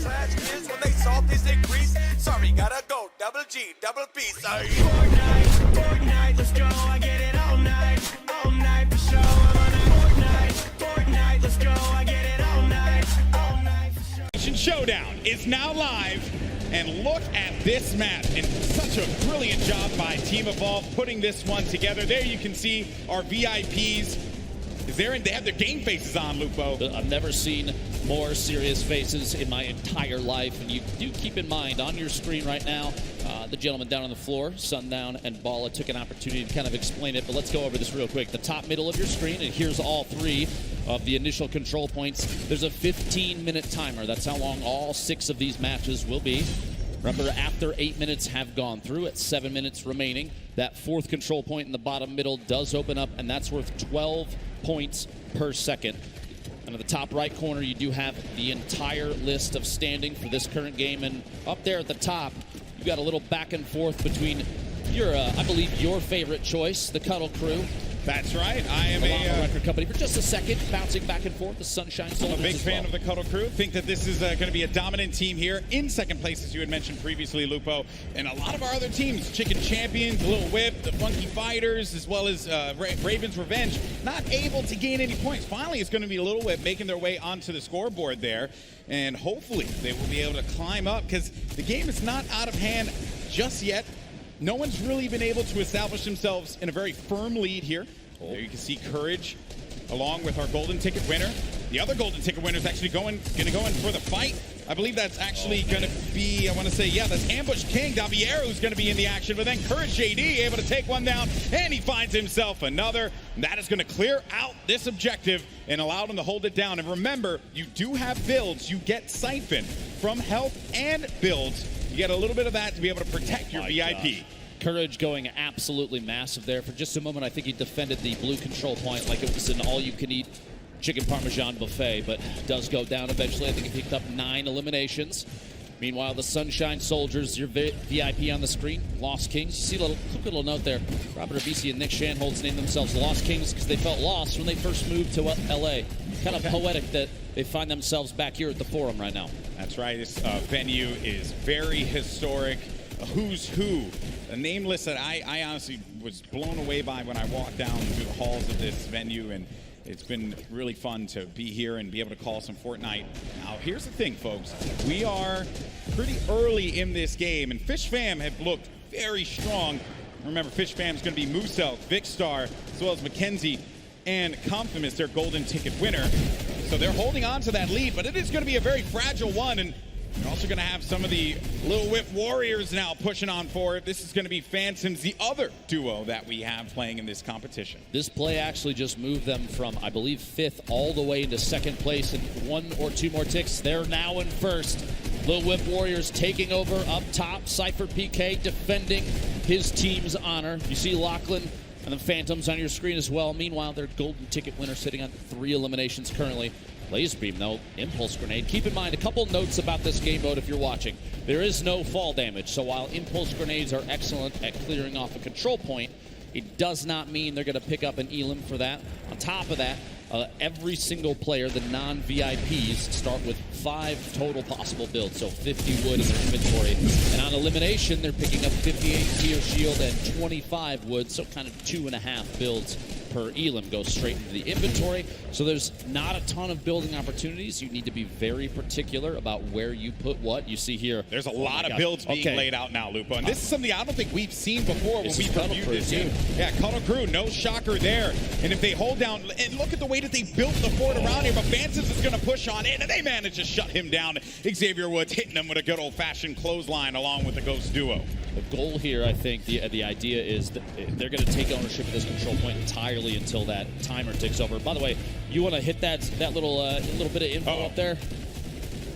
trash kids when they saw this increase. Sorry, gotta go. Double G, double P. Sorry. Fortnite, let's go. I get it all night for sure. I'm on a Fortnite, let's go. I get it all night for sure. Showdown is now live, and look at this map, and such a brilliant job by Team Evolve putting this one together. There you can see our VIPs. They have their game faces on, Lupo. I've never seen more serious faces in my entire life, and you do keep in mind on your screen right now, the gentleman down on the floor, Sundown and Bala, took an opportunity to kind of explain it, but let's go over this real quick. The top middle of your screen, and here's all three of the initial control points. There's a 15-minute timer. That's how long all 6 of these matches will be. Remember, after 8 minutes have gone through, at 7 minutes remaining, that 4th control point in the bottom middle does open up, and that's worth 12 points per second. And at the top right corner, you do have the entire list of standing for this current game. And up there at the top, you got a little back and forth between your, I believe, your favorite choice, the Cuddle Crew. That's right. I am a record company for just a second, bouncing back and forth. The Sunshine Soldiers. I'm a big fan of the Cuddle Crew. Think that this is going to be a dominant team here in second place, as you had mentioned previously, Lupo. And a lot of our other teams, Chicken Champions, Little Whip, the Funky Fighters, as well as Raven's Revenge, not able to gain any points. Finally, it's going to be Little Whip making their way onto the scoreboard there. And hopefully they will be able to climb up, because the game is not out of hand just yet. No one's really been able to establish themselves in a very firm lead here. There you can see Courage along with our golden ticket winner. The other golden ticket winner is actually going to go in for the fight. I believe that's actually going to be, I want to say, yeah, that's Ambush King Daviero who's going to be in the action. But then Courage JD able to take one down, and he finds himself another. And that is going to clear out this objective and allow them to hold it down. And remember, you do have builds. You get Siphon from health and builds. You get a little bit of that to be able to protect your VIP. Gosh. Courage going absolutely massive there. For just a moment, I think he defended the blue control point like it was an all-you-can-eat chicken parmesan buffet, but does go down eventually. I think he picked up 9 eliminations. Meanwhile, the Sunshine Soldiers, your VIP on the screen, Lost Kings. You see a quick little note there. Robert Abisi and Nick Shanholz named themselves Lost Kings because they felt lost when they first moved to LA. Kind of poetic that they find themselves back here at the Forum right now. That's right. This venue is very historic. A who's who. A name list that I honestly was blown away by when I walked down through the halls of this venue, and it's been really fun to be here and be able to call some Fortnite. Now, here's the thing, folks. We are pretty early in this game, and Fish Fam have looked very strong. Remember, Fish Fam is going to be Moosel, Vicstar, as well as Mackenzie, and Confimus, their golden ticket winner. So they're holding on to that lead, but it is going to be a very fragile one, and you're also going to have some of the Little Whip Warriors now pushing on forward. This is going to be Phantoms, the other duo that we have playing in this competition. This play actually just moved them from, I believe, 5th all the way into 2nd place. And 1 or 2 more ticks, they're now in 1st. Little Whip Warriors taking over up top. Cypher PK defending his team's honor. You see Lachlan and the Phantoms on your screen as well. Meanwhile, their golden ticket winner sitting on 3 eliminations currently. Laser Beam, though, Impulse Grenade. Keep in mind a couple notes about this game mode if you're watching. There is no fall damage, so while Impulse Grenades are excellent at clearing off a control point, it does not mean they're going to pick up an elim for that. On top of that, every single player, the non-VIPs, start with 5 total possible builds, so 50 wood in their inventory. And on elimination, they're picking up 58 Gear Shield and 25 wood, so kind of 2.5 builds per elim goes straight into the inventory. So there's not a ton of building opportunities. You need to be very particular about where you put what. You see here, there's a lot of builds being laid out now, Lupo. And this is something I don't think we've seen before when we've reviewed this game. Yeah, Cuddle Crew, no shocker there. And if they hold down, and look at the way that they built the fort around here, but Phantoms is going to push on in, and they manage to shut him down. Xavier Woods hitting him with a good old-fashioned clothesline along with the Ghost duo. The goal here, I think, the idea is that they're going to take ownership of this control point entirely until that timer ticks over. By the way, you want to hit that little bit of info up there?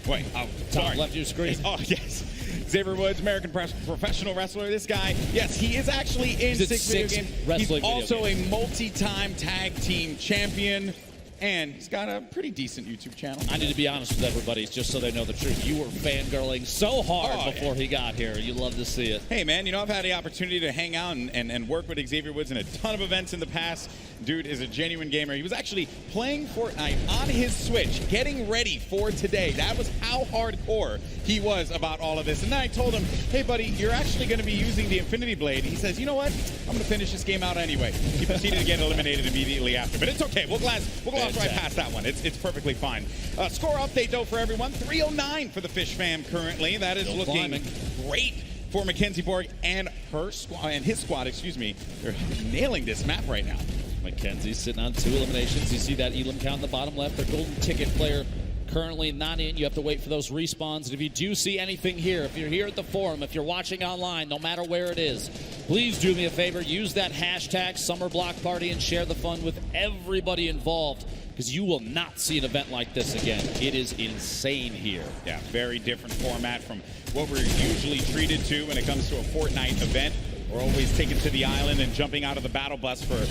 Wait, top left of your screen. Oh, yes. Xavier Woods, American professional wrestler. This guy, yes, he is actually in 6 video games. He's also a multi-time tag team champion. and he's got a pretty decent YouTube channel. I need to be honest with everybody, just so they know the truth. You were fangirling so hard before he got here. You love to see it. Hey, man, you know, I've had the opportunity to hang out and work with Xavier Woods in a ton of events in the past. Dude is a genuine gamer. He was actually playing Fortnite on his Switch, getting ready for today. That was how hardcore he was about all of this. And then I told him, hey, buddy, you're actually going to be using the Infinity Blade. He says, you know what? I'm going to finish this game out anyway. He proceeded to get eliminated immediately after. But it's okay. We'll gloss right past that one. It's perfectly fine. Score update, though, for everyone. 309 for the Fish fam currently. That is Still looking climbing. great for Mackenzie Borg and his squad, They're nailing this map right now. Mackenzie's sitting on 2 eliminations. You see that elim count in the bottom left. Their golden ticket player currently not in. You have to wait for those respawns. And if you do see anything here, if you're here at the forum, if you're watching online, no matter where it is, please do me a favor. Use that hashtag Summer Block Party and share the fun with everybody involved, because you will not see an event like this again. It is insane here. Yeah, very different format from what we're usually treated to when it comes to a Fortnite event. We're always taken to the island and jumping out of the battle bus for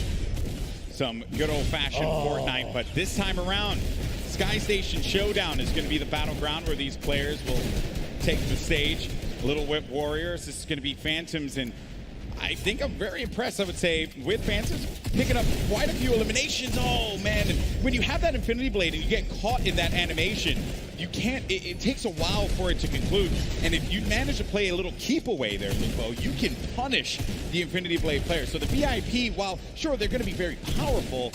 some good old-fashioned Fortnite. But this time around, Sky Station Showdown is going to be the battleground where these players will take the stage. Little Whip Warriors, this is going to be Phantoms, and I think I'm very impressed, I would say, with Phantoms picking up quite a few eliminations. Oh, man. And when you have that Infinity Blade and you get caught in that animation, you can't, it takes a while for it to conclude. And if you manage to play a little keep away there, Lupo, you can punish the Infinity Blade players. So the VIP, while sure, they're going to be very powerful,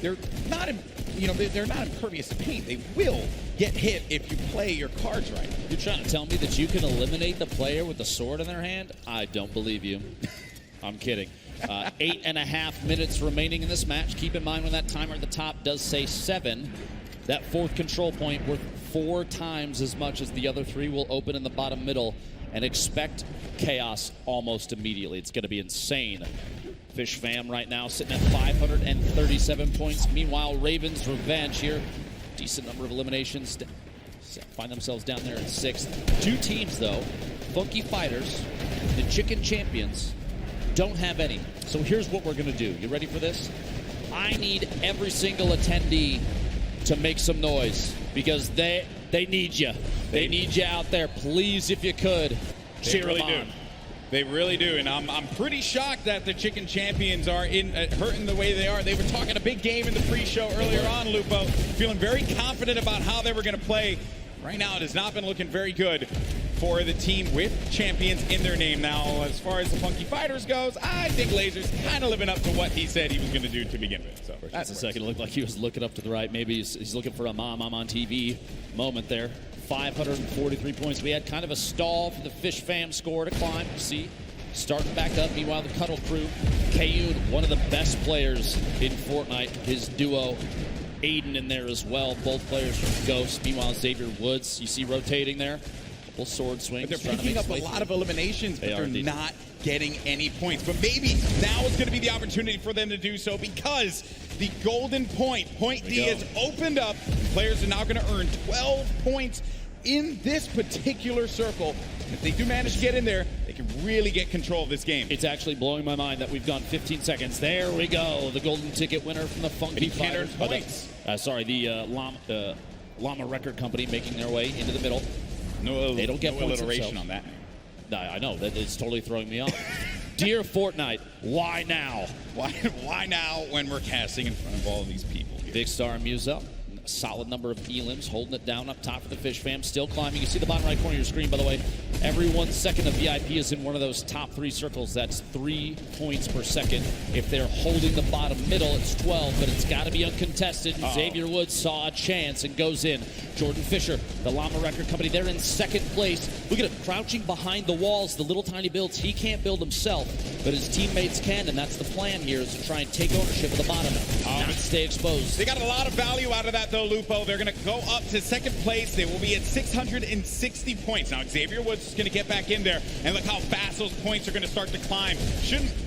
they're not, they're not impervious to paint. They will get hit if you play your cards right. You're trying to tell me that you can eliminate the player with the sword in their hand? I don't believe you. I'm kidding. 8.5 minutes remaining in this match. Keep in mind when that timer at the top does say 7, that 4th control point worth 4 times as much as the other 3 will open in the bottom middle, and expect chaos almost immediately. It's going to be insane. Fish fam right now sitting at 537 points. Meanwhile, Ravens Revenge here. Decent number of eliminations. Find themselves down there at 6th. 2 teams, though. Funky Fighters, the Chicken Champions, don't have any. So here's what we're going to do. You ready for this? I need every single attendee to make some noise, because they need you. They need you out there. Please, if you could, cheer them on. They really do, and I'm pretty shocked that the Chicken Champions are hurting the way they are. They were talking a big game in the pre-show earlier on, Lupo, feeling very confident about how they were going to play. Right now, it has not been looking very good for the team with champions in their name. Now, as far as the Funky Fighters goes, I think Laser's kind of living up to what he said he was going to do to begin with. So that's a second. It looked like he was looking up to the right. Maybe he's looking for a I'm on TV moment there. 543 points. We had kind of a stall for the Fish fam score to climb. See, starting back up. Meanwhile, the Cuddle crew, Kayun, one of the best players in Fortnite. His duo, Aiden, in there as well. Both players from Ghost. Meanwhile, Xavier Woods, you see rotating there. Couple sword swings. But they're picking up a lot of eliminations, but they're not getting any points. But maybe now is going to be the opportunity for them to do so, because the golden point D has opened up. Players are now going to earn 12 points in this particular circle. If they do manage to get in there, they can really get control of this game. It's actually blowing my mind that we've gone 15 seconds. There we go. The golden ticket winner from the Funky Fighters. The Llama Record Company making their way into the middle. They don't get points alliteration on that. I know. That is totally throwing me off. Dear Fortnite, why now? Why now when we're casting in front of all of these people here? Big Star and Muse up. A solid number of elims holding it down up top for the Fish fam. Still climbing. You see the bottom right corner of your screen, by the way. Every 1 second of VIP is in one of those top 3 circles. That's 3 points per second. If they're holding the bottom middle, it's 12, but it's got to be uncontested. Xavier Woods saw a chance and goes in. Jordan Fisher, the Llama Record Company, they're in 2nd place. Look at him crouching behind the walls, the little tiny builds. He can't build himself, but his teammates can, and that's the plan here, is to try and take ownership of the bottom, not stay exposed. They got a lot of value out of that, though, Lupo. They're going to go up to 2nd place. They will be at 660 points. Now, Xavier Woods is going to get back in there, and look how fast those points are going to start to climb.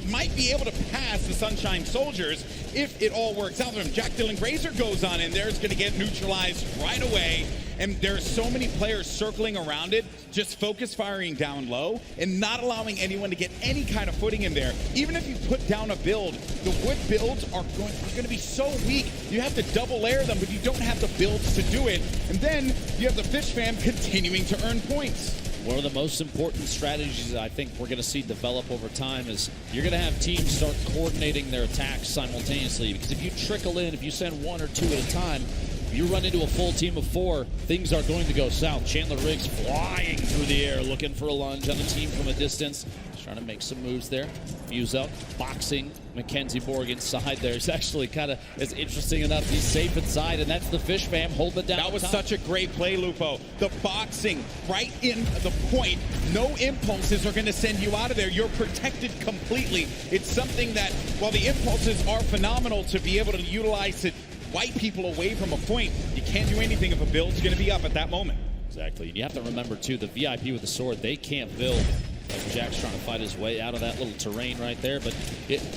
Might be able to pass the Sunshine Soldiers if it all works out for him. Jack Dylan Grazer goes on in there. It's going to get neutralized right away. and there's so many players circling around it, just focus firing down low and not allowing anyone to get any kind of footing in there. Even if you put down a build, the wood builds are going to be so weak. You have to double layer them, but you don't have the builds to do it. And then you have the Fish fam continuing to earn points. One of the most important strategies I think we're going to see develop over time is you're going to have teams start coordinating their attacks simultaneously. Because if you trickle in, if you send one or two at a time, if you run into a full team of 4, things are going to go south. Chandler Riggs flying through the air, looking for a lunge on the team from a distance. Trying to make some moves there. Fuse out, boxing Mackenzie Borg inside there. It's actually kind of is interesting enough. He's safe inside, and that's the Fish fam holding it down. That was such a great play, Lupo. The boxing right in the point. No impulses are going to send you out of there. You're protected completely. It's something that, while the impulses are phenomenal to be able to utilize to wipe people away from a point, you can't do anything if a build's going to be up at that moment. Exactly. You have to remember, too, the VIP with the sword, they can't build. Like Jack's trying to fight his way out of that little terrain right there. But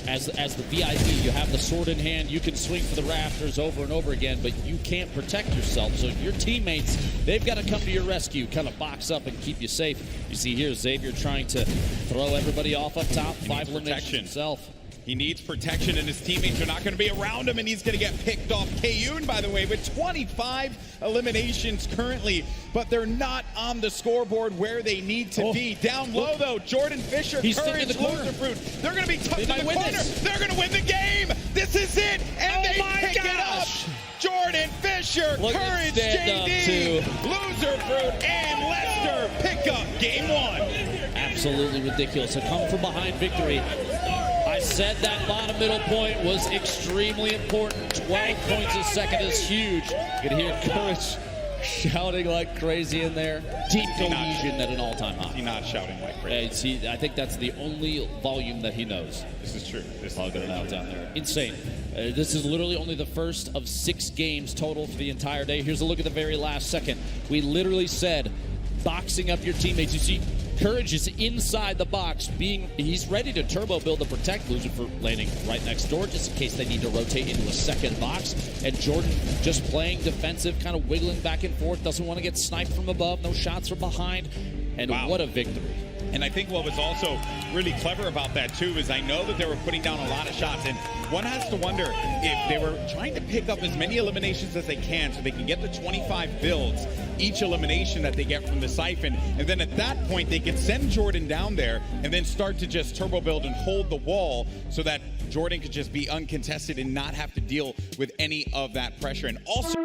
as the VIP, you have the sword in hand. You can swing for the rafters over and over again, but you can't protect yourself. So your teammates, they've got to come to your rescue, kind of box up and keep you safe. You see here Xavier trying to throw everybody off up top. 5 eliminations himself. He needs protection, and his teammates are not going to be around him, and he's going to get picked off. Kayun, by the way, with 25 eliminations currently, but they're not on the scoreboard where they need to be. Down low, though, Jordan Fisher, He's Courage, the corner. Loserfruit. They're going to be tucked in the win corner. this. They're going to win the game. This is it, and they pick it up. Jordan Fisher, Look at Courage, stand-up, JD, Loserfruit, and Lester pick up game 1. Absolutely ridiculous. A come from behind victory. I said that bottom middle point was extremely important. 12 points a second is huge. You can hear Courage shouting like crazy in there. Deep cohesion at an all-time high. He's not shouting like crazy. I think that's the only volume that he knows. This is true. This I'll get it out down there. Insane. This is literally only the first of 6 games total for the entire day. Here's a look at the very last second. We literally said boxing up your teammates. You see, Courage is inside the box. He's ready to turbo build to protect Lucifer, landing right next door just in case they need to rotate into a second box. And Jordan just playing defensive, kind of wiggling back and forth, doesn't want to get sniped from above, no shots from behind. And what a victory. And I think what was also really clever about that, too, is I know that they were putting down a lot of shots. And one has to wonder if they were trying to pick up as many eliminations as they can so they can get the 25 builds each elimination that they get from the Siphon. And then at that point, they could send Jordan down there and then start to just turbo build and hold the wall so that Jordan could just be uncontested and not have to deal with any of that pressure. And also...